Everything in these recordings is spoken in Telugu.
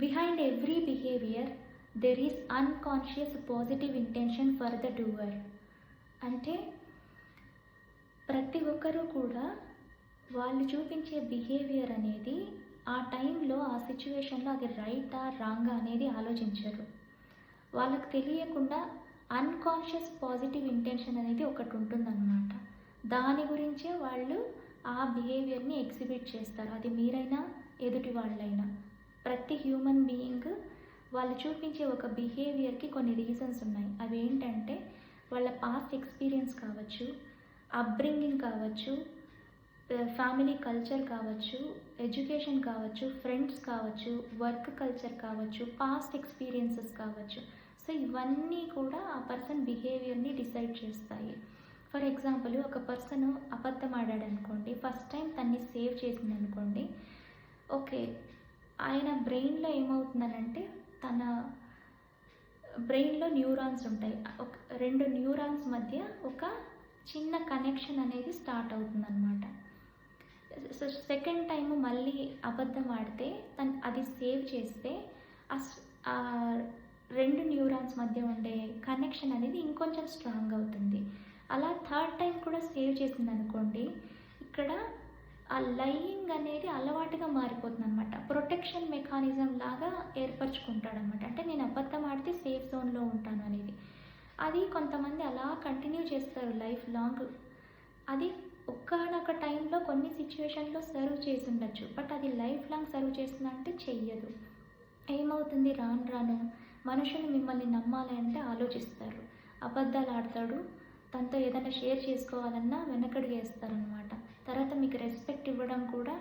Behind every behaviour there is unconscious positive intention for the doer. అంటే ప్రతి ఒక్కరూ కూడా వాళ్ళు చూపించే బిహేవియర్ అనేది ఆ టైంలో ఆ సిచ్యువేషన్లో అది రైటా రాంగా అనేది ఆలోచించరు. వాళ్ళకి తెలియకుండా అన్కాన్షియస్ పాజిటివ్ ఇంటెన్షన్ అనేది ఒకటి ఉంటుందన్నమాట. దాని గురించే వాళ్ళు ఆ బిహేవియర్ని ఎగ్జిబిట్ చేస్తారు. అది మీరైనా ఎదుటి వాళ్ళైనా. ప్రతి హ్యూమన్ బీయింగ్ వాళ్ళు చూపించే ఒక బిహేవియర్కి కొన్ని రీజన్స్ ఉన్నాయి. అవి ఏంటంటే వాళ్ళ పాస్ట్ ఎక్స్పీరియన్స్ కావచ్చు, అప్బ్రింగింగ్ కావచ్చు, ఫ్యామిలీ కల్చర్ కావచ్చు, ఎడ్యుకేషన్ కావచ్చు, ఫ్రెండ్స్ కావచ్చు, వర్క్ కల్చర్ కావచ్చు, పాస్ట్ ఎక్స్పీరియన్సెస్ కావచ్చు. సో ఇవన్నీ కూడా ఆ పర్సన్ బిహేవియర్ని డిసైడ్ చేస్తాయి. ఫర్ ఎగ్జాంపుల్, ఒక పర్సన్ అబద్ధం ఆడాడనుకోండి, ఫస్ట్ టైం తన్ని సేవ్ చేసిందనుకోండి, ఓకే, ఆయన బ్రెయిన్లో ఏమవుతుందనంటే తన బ్రెయిన్లో న్యూరాన్స్ ఉంటాయి. ఒక 2 న్యూరాన్స్ మధ్య ఒక చిన్న కనెక్షన్ అనేది స్టార్ట్ అవుతుందన్నమాట. సో సెకండ్ టైం మళ్ళీ అబద్ధం ఆడితే అది సేవ్ చేస్తే ఆ 2 న్యూరాన్స్ మధ్య ఉండే కనెక్షన్ అనేది ఇంకొంచెం స్ట్రాంగ్ అవుతుంది. అలా థర్డ్ టైం కూడా సేవ్ చేసిందనుకోండి, ఇక్కడ ఆ లయింగ్ అనేది అలవాటుగా మారిపోతుందనమాట. ప్రొటెక్షన్ మెకానిజం లాగా ఏర్పరచుకుంటాడనమాట. అంటే నేను అబద్ధం ఆడితే సేఫ్ జోన్లో ఉంటాను అనేది. అది కొంతమంది అలా కంటిన్యూ చేస్తారు లైఫ్ లాంగ్. అది ఒకానొక టైంలో కొన్ని సిచ్యువేషన్లో సర్వ్ చేసి ఉండొచ్చు, బట్ అది లైఫ్ లాంగ్ సర్వ్ చేస్తుందంటే చెయ్యదు. ఏమవుతుంది, రాను రాను మనుషులు మిమ్మల్ని నమ్మాలి అంటే ఆలోచిస్తారు. అబద్ధాలు ఆడతాడు, తనతో ఏదైనా షేర్ చేసుకోవాలన్నా వెనకడుగు వేస్తారనమాట. తర్వాత మీకు రెస్పెక్ట్ ఇవ్వడం కూడా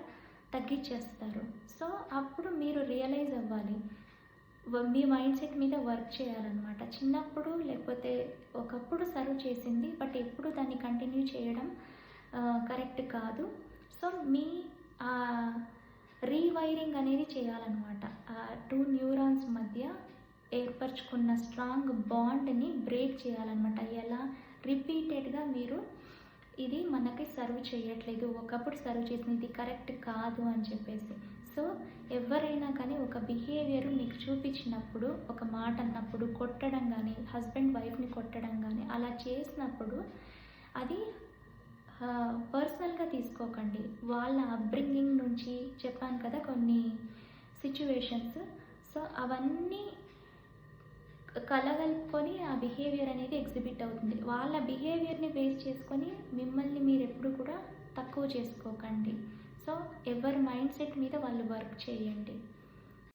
తగ్గించేస్తారు. సో అప్పుడు మీరు రియలైజ్ అవ్వాలి, మీ మైండ్ సెట్ మీద వర్క్ చేయాలన్నమాట. చిన్నప్పుడు లేకపోతే ఒకప్పుడు సర్వ్ చేసింది, బట్ ఎప్పుడు దాన్ని కంటిన్యూ చేయడం కరెక్ట్ కాదు. సో మీ రీవైరింగ్ అనేది చేయాలన్నమాట. ఆ 2 న్యూరాన్స్ మధ్య ఏర్పరచుకున్న స్ట్రాంగ్ బాండ్ని బ్రేక్ చేయాలన్నమాట. ఎలా? రిపీటెడ్గా మీరు ఇది మనకి సర్వ్ చేయట్లేదు, ఒకప్పుడు సర్వ్ చేసింది, ఇది కరెక్ట్ కాదు అని చెప్పేసి. సో ఎవరైనా కానీ ఒక బిహేవియర్ మీకు చూపించినప్పుడు, ఒక మాట అన్నప్పుడు, కొట్టడం కానీ, హస్బెండ్ వైఫ్ని కొట్టడం కానీ అలా చేసినప్పుడు అది పర్సనల్గా తీసుకోకండి. వాళ్ళ అప్బ్రింగింగ్ నుంచి చెప్పాను కదా కొన్ని సిచ్యువేషన్స్. సో అవన్నీ కలగలుపుకొని ఆ బిహేవియర్ అనేది ఎగ్జిబిట్ అవుతుంది. వాళ్ళ బిహేవియర్ని బేస్ చేసుకొని మిమ్మల్ని మీరు ఎప్పుడు కూడా తక్కువ చేసుకోకండి. సో ఎవరి మైండ్ సెట్ మీద వాళ్ళు వర్క్ చేయండి.